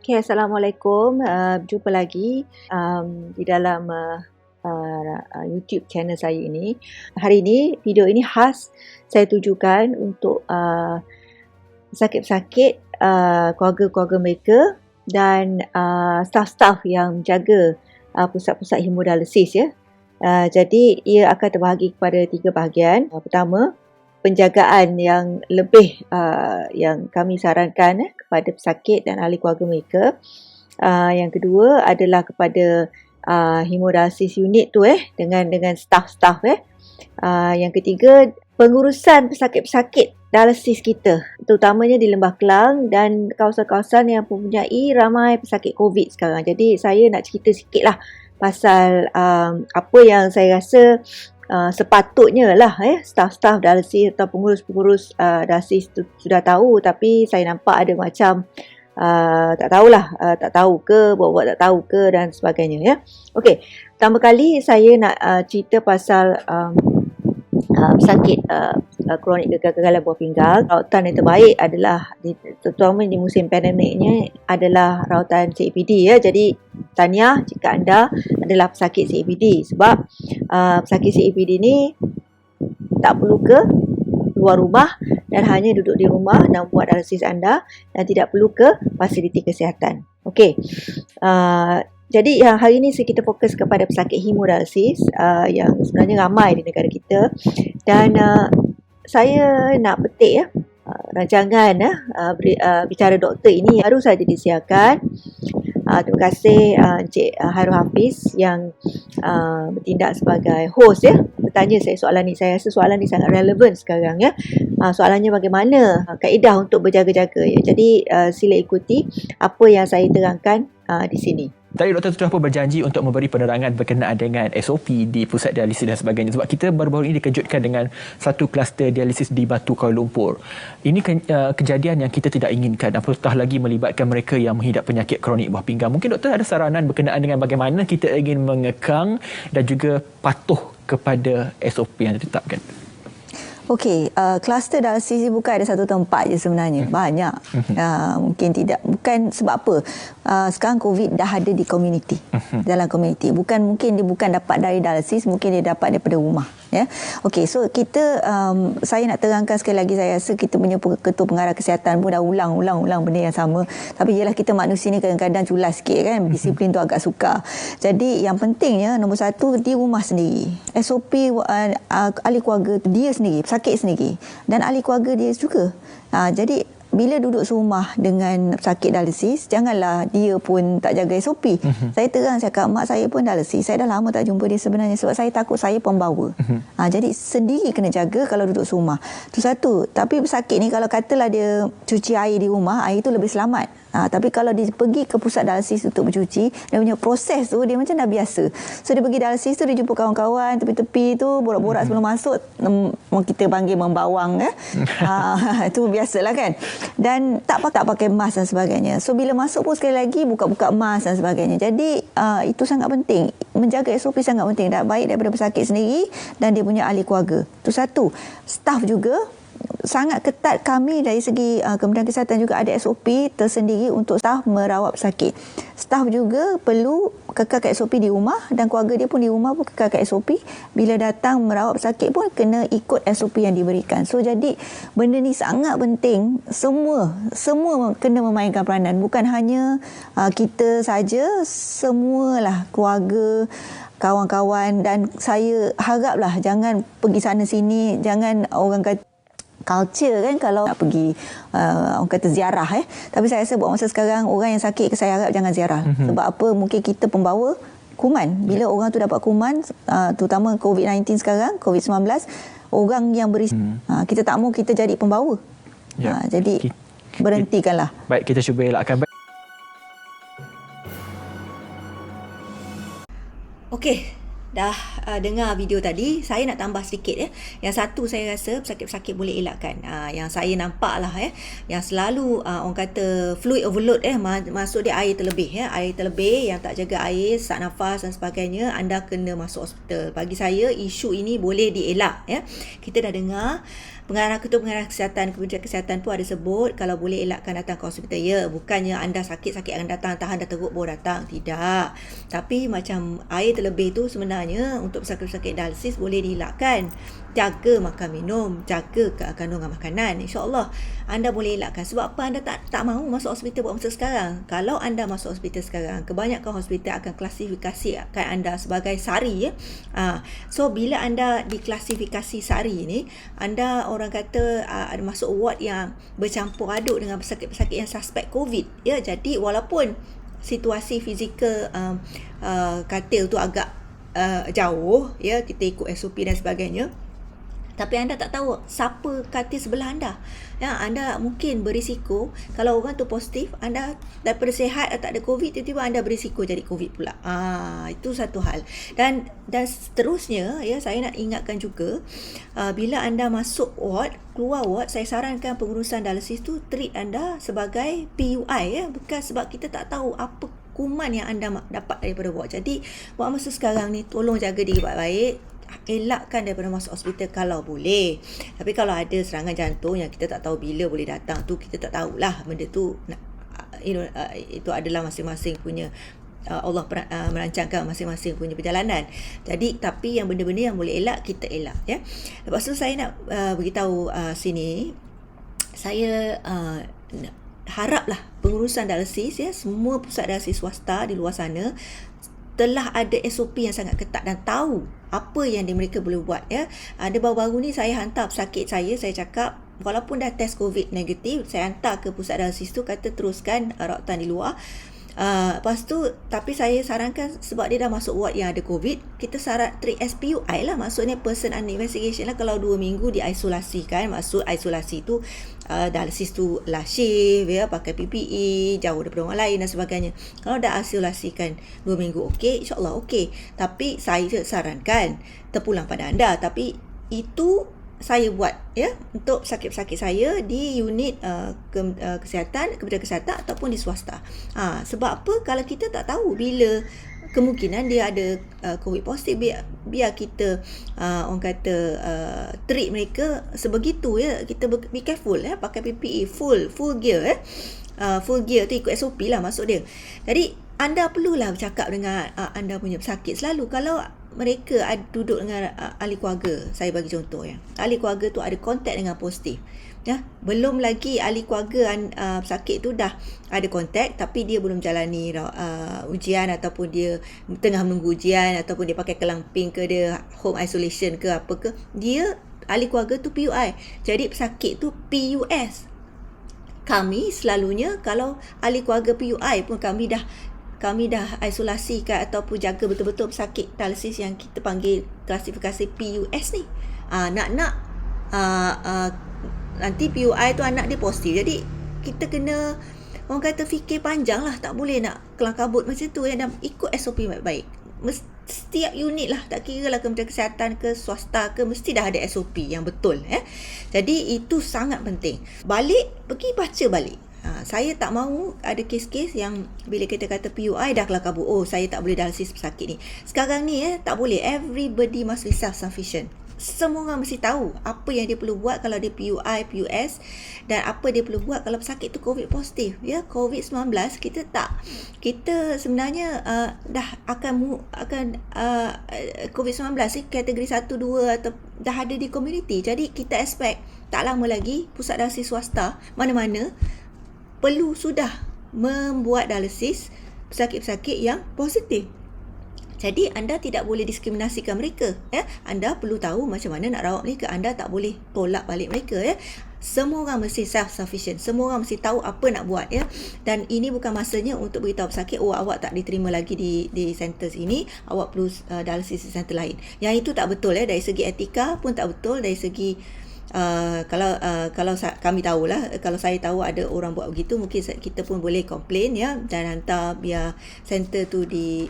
Okay, Assalamualaikum. Jumpa lagi di dalam YouTube channel saya ini. Hari ini, video ini khas saya tujukan untuk pesakit-pesakit, keluarga-keluarga mereka dan staf-staf yang menjaga pusat-pusat hemodialisis ya. Jadi ia akan terbahagi kepada 3 bahagian. Pertama, penjagaan yang lebih yang kami sarankan kepada pesakit dan ahli keluarga mereka. Yang kedua adalah kepada hemodialisis unit tu dengan staf-staf. Yang ketiga, pengurusan pesakit-pesakit dialisis kita, terutamanya di Lembah Kelang dan kawasan-kawasan yang mempunyai ramai pesakit COVID sekarang. Jadi saya nak cerita sikitlah pasal apa yang saya rasa sepatutnya lah staf-staf dialisis atau pengurus-pengurus dialisis tu sudah tahu, tapi saya nampak ada macam tak tahulah, tak tahu ke, buat-buat tak tahu ke dan sebagainya ya. Okey, pertama kali saya nak cerita pasal pesakit kronik kegagalan buah pinggang. Rawatan yang terbaik adalah terutama di musim pandemiknya adalah rawatan CAPD ya. Jadi tahniah jika anda adalah pesakit CAPD, sebab pesakit CAPD ni tak perlu ke luar rumah dan hanya duduk di rumah dan buat dialisis anda dan tidak perlu ke fasiliti kesihatan. Okey. Jadi yang hari ini kita fokus kepada pesakit hemodialisis yang sebenarnya ramai di negara kita, dan saya nak petik rancangan bicara doktor ini baru saja disiarkan. Terima kasih Encik Hairul Hafiz yang bertindak sebagai host bertanya saya soalan ni. Saya rasa soalan ni sangat relevan sekarang ya. Soalannya bagaimana kaedah untuk berjaga-jaga ya. Jadi sila ikuti apa yang saya terangkan di sini. Tadi doktor sudah pun berjanji untuk memberi penerangan berkenaan dengan SOP di pusat dialisis dan sebagainya, sebab kita baru-baru ini dikejutkan dengan satu kluster dialisis di Batu Kuala Lumpur. Ini kejadian yang kita tidak inginkan, apatah lagi melibatkan mereka yang menghidap penyakit kronik buah pinggang. Mungkin doktor ada saranan berkenaan dengan bagaimana kita ingin mengekang dan juga patuh kepada SOP yang ditetapkan. Okey, kluster dialisis bukan ada satu tempat je sebenarnya. Banyak. Mungkin tidak. Bukan sebab apa? Sekarang COVID dah ada di komuniti. Dalam komuniti. Mungkin dia bukan dapat dari dialisis, mungkin dia dapat daripada rumah. Ya. Okey, so kita saya nak terangkan sekali lagi, saya rasa kita punya ketua pengarah kesihatan pun dah ulang benda yang sama. Tapi ialah kita manusia ni kadang-kadang culas sikit kan, disiplin tu agak sukar. Jadi yang pentingnya nombor satu, di rumah sendiri. SOP ahli keluarga dia sendiri, sakit sendiri, dan ahli keluarga dia juga. Jadi bila duduk serumah dengan sakit dialisis, janganlah dia pun tak jaga SOP. Saya terang cakap, mak saya pun dialisis. Saya dah lama tak jumpa dia sebenarnya sebab saya takut saya pembawa. Jadi sendiri kena jaga kalau duduk serumah. Itu satu. Tapi pesakit ni kalau katalah dia cuci air di rumah, air tu lebih selamat. Tapi kalau dia pergi ke pusat dialisis untuk bercuci, dia punya proses tu dia macam dah biasa. So dia pergi dialisis tu, dia jumpa kawan-kawan tepi-tepi tu, borak-borak sebelum masuk, kita panggil membawang itu biasalah kan. Dan tak pakai mask dan sebagainya. So bila masuk pun sekali lagi buka-buka mask dan sebagainya. Jadi itu sangat penting. Menjaga SOP sangat penting. Baik daripada pesakit sendiri dan dia punya ahli keluarga. Itu satu. Staf juga sangat ketat. Kami dari segi Kementerian Kesihatan juga ada SOP tersendiri untuk staf merawat pesakit. Staf juga perlu kekal ke SOP di rumah, dan keluarga dia pun di rumah pun kekal ke SOP. Bila datang merawat pesakit pun kena ikut SOP yang diberikan. So jadi benda ni sangat penting. Semua kena memainkan peranan. Bukan hanya kita saja, semualah keluarga, kawan-kawan. Dan saya haraplah jangan pergi sana sini, jangan orang kata culture kan kalau nak pergi orang kata ziarah tapi saya rasa buat masa sekarang orang yang sakit saya harap jangan ziarah. Sebab apa? Mungkin kita pembawa kuman. Bila orang tu dapat kuman, terutama COVID-19 sekarang, COVID-19, orang yang kita tak mahu kita jadi pembawa. Jadi berhentikanlah. Baik, kita cuba elakkan. Okey, dah dengar video tadi, saya nak tambah sedikit Yang satu saya rasa pesakit-pesakit boleh elakkan. Yang saya nampak lah yang selalu orang kata fluid overload masuk dia air terlebih air terlebih, yang tak jaga air, sesak nafas dan sebagainya, anda kena masuk hospital. Bagi saya isu ini boleh dielak Kita dah dengar Ketua Pengarah Kesihatan Kementerian Kesihatan pun ada sebut kalau boleh elakkan datang ke hospital. Ya, bukannya anda sakit-sakit akan datang, tahan dah teruk baru datang. Tidak. Tapi macam air terlebih tu sebenarnya untuk pesakit-pesakit dialisis boleh dielakkan. Jaga makan minum, jaga kandungan makanan. InsyaAllah anda boleh elakkan. Sebab apa anda tak mahu masuk hospital buat masa sekarang? Kalau anda masuk hospital sekarang, kebanyakan hospital akan klasifikasikan anda sebagai SARI. So bila anda diklasifikasi SARI ni, anda orang kata ada masuk ward yang bercampur aduk dengan pesakit-pesakit yang suspek COVID. Ya, jadi walaupun situasi fizikal katil tu agak jauh, ya, kita ikut SOP dan sebagainya, tapi anda tak tahu siapa katil sebelah anda. Ya, anda mungkin berisiko kalau orang tu positif, anda daripada sihat tak ada COVID, tiba-tiba anda berisiko jadi COVID pula. Itu satu hal. Dan seterusnya, ya, saya nak ingatkan juga, bila anda masuk ward, keluar ward, saya sarankan pengurusan dialisis tu treat anda sebagai PUI, ya, bukan sebab kita tak tahu apa kuman yang anda dapat daripada ward. Jadi buat masa sekarang ni tolong jaga diri baik-baik, elakkan daripada masuk hospital kalau boleh. Tapi kalau ada serangan jantung yang kita tak tahu bila boleh datang, tu kita tak tahulah. Benda tu itu adalah masing-masing punya, Allah merancangkan masing-masing punya perjalanan. Jadi tapi yang benda-benda yang boleh elak, kita elak, ya. Lepas tu saya nak beritahu sini, saya haraplah pengurusan dialisis, ya, semua pusat dialisis swasta di luar sana telah ada SOP yang sangat ketat dan tahu apa yang mereka boleh buat, ya. Ada baru-baru ni saya hantar pesakit saya cakap walaupun dah test COVID negatif, saya hantar ke pusat dialisis tu, kata teruskan rawatan di luar. Lepas tu, tapi saya sarankan sebab dia dah masuk ward yang ada COVID, kita treat as PUI lah, maksudnya person under investigation lah. Kalau 2 minggu diisolasikan, maksud isolasi tu dialisis tu lah shift, ya, pakai PPE, jauh daripada orang lain dan sebagainya. Kalau dah isolasikan 2 minggu, okey, insyaAllah okey. Tapi saya sarankan terpulang pada anda. Tapi itu saya buat, ya, untuk sakit-sakit saya di unit kesihatan, Kementerian Kesihatan ataupun di swasta. Sebab apa? Kalau kita tak tahu bila kemungkinan dia ada COVID positif, biar kita orang kata treat mereka sebegitu, ya. Kita be careful, ya, pakai PPE full gear, ya. Full gear tu ikut SOP lah maksud dia. Jadi anda perlulah bercakap dengan anda punya pesakit selalu. Kalau mereka duduk dengan ahli keluarga, saya bagi contoh, ya, ahli keluarga tu ada kontak dengan positif, ya, belum lagi ahli keluarga pesakit tu dah ada kontak tapi dia belum jalani ujian ataupun dia tengah menunggu ujian ataupun dia pakai kelamping ke, dia home isolation ke apa ke, dia ahli keluarga tu PUI, jadi pesakit tu PUS. Kami selalunya kalau ahli keluarga PUI pun kami dah isolasikan ataupun jaga betul-betul pesakit dialisis yang kita panggil klasifikasi PUS ni. Nanti PUI tu anak dia positif. Jadi kita kena, orang kata, fikir panjang lah. Tak boleh nak kelang kabut macam tu, ya, dan ikut SOP baik-baik. Setiap unit lah, tak kira lah Kementerian Kesihatan ke swasta ke, mesti dah ada SOP yang betul, ya. Jadi itu sangat penting. Pergi baca balik. Saya tak mahu ada kes-kes yang bila kita kata PUI dah kelang kabut, saya tak boleh dialisis pesakit ni. Sekarang ni, tak boleh. Everybody must be self-sufficient. Semua orang mesti tahu apa yang dia perlu buat kalau dia PUI, PUS, dan apa dia perlu buat kalau pesakit tu COVID positif, ya. COVID-19 kita sebenarnya dah akan COVID-19 ni kategori 1, 2 atau dah ada di komuniti. Jadi kita expect tak lama lagi pusat dialisis swasta mana-mana perlu sudah membuat dialisis pesakit-pesakit yang positif. Jadi anda tidak boleh diskriminasikan mereka, ya. Anda perlu tahu macam mana nak rawat mereka. Anda tak boleh tolak balik mereka, ya. Semua orang mesti self-sufficient. Semua orang mesti tahu apa nak buat, ya. Dan ini bukan masanya untuk beritahu pesakit, awak tak diterima lagi di center ini, awak perlu dialisis di center lain. Yang itu tak betul, ya. Dari segi etika pun tak betul. Dari segi kalau kami tahulah, kalau saya tahu ada orang buat begitu, mungkin kita pun boleh komplain, ya, dan hantar biar center tu di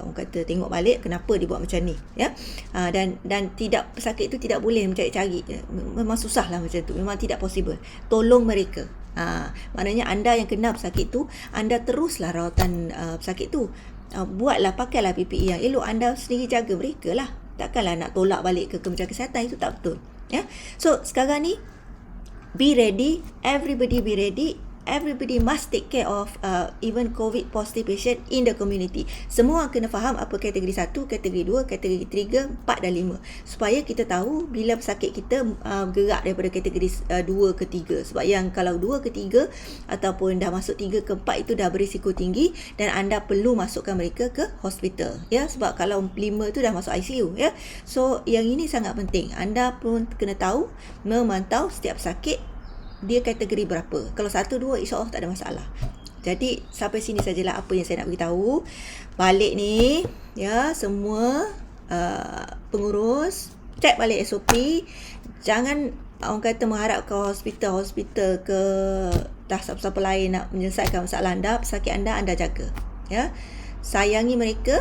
orang kata tengok balik kenapa dia buat macam ni, ya. Dan tidak, pesakit tu tidak boleh mencari-cari, memang susah lah macam tu, memang tidak possible. Tolong mereka. Maknanya anda yang kena pesakit tu, anda teruslah rawatan pesakit tu. Buatlah, pakailah PPE yang elok, anda sendiri jaga mereka lah. Takkanlah nak tolak balik ke Kementerian Kesihatan, itu tak betul. Ya. So sekarang ni be ready, everybody be ready. Everybody must take care of even COVID positive patient in the community. Semua kena faham apa kategori 1, kategori 2, kategori 3, 4 dan 5. Supaya kita tahu bila pesakit kita gerak daripada kategori 2 ke 3. Sebab yang kalau 2 ke 3 ataupun dah masuk 3 ke 4 itu dah berisiko tinggi dan anda perlu masukkan mereka ke hospital. Ya, sebab kalau 5 tu dah masuk ICU. Ya. So yang ini sangat penting. Anda pun kena tahu, memantau setiap pesakit dia kategori berapa. Kalau 1, 2 insya-Allah tak ada masalah. Jadi sampai sini sajalah apa yang saya nak beritahu. Balik ni ya, semua pengurus cek balik SOP. Jangan orang kata mengharap ke hospital ke dah siapa-siapa lain nak menyelesaikan masalah anda, pesakit anda jaga. Ya. Sayangi mereka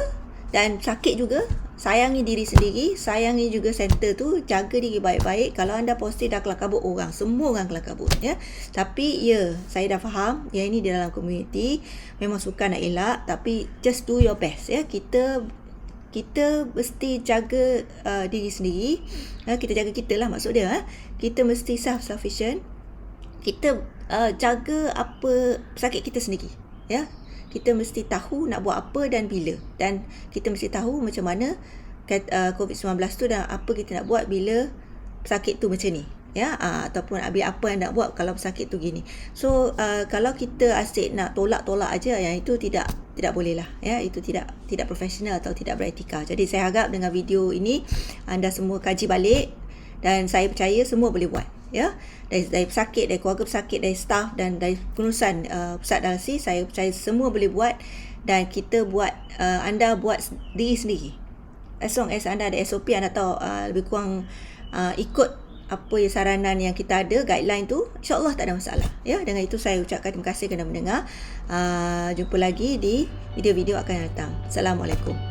dan sakit juga. Sayangi diri sendiri, sayangi juga center tu, jaga diri baik-baik. Kalau anda positif dah kelar kabut orang, semua orang kelar kabut ya. Tapi ya, saya dah faham yang ini di dalam komuniti memang suka nak elak, tapi just do your best ya. Kita mesti jaga diri sendiri. Kita jaga kita lah maksud dia. Kita mesti self-sufficient. Kita jaga apa pesakit kita sendiri ya. Kita mesti tahu nak buat apa dan bila. Dan kita mesti tahu macam mana COVID-19 tu dan apa kita nak buat bila pesakit tu macam ni. Ya, ataupun apa yang nak buat kalau pesakit tu gini. So, kalau kita asyik nak tolak-tolak aja, yang itu tidak boleh lah. Ya, itu tidak profesional atau tidak beretika. Jadi, saya harap dengan video ini, anda semua kaji balik dan saya percaya semua boleh buat. Ya, dari pesakit, dari keluarga pesakit, dari staff dan dari pengurusan pusat dialisis, saya percaya semua boleh buat dan kita buat, anda buat diri sendiri. As long as anda ada SOP, anda tahu lebih kurang ikut apa saranan yang kita ada, guideline tu, insya-Allah tak ada masalah. Ya, dengan itu saya ucapkan terima kasih kerana mendengar. Jumpa lagi di video-video akan datang. Assalamualaikum.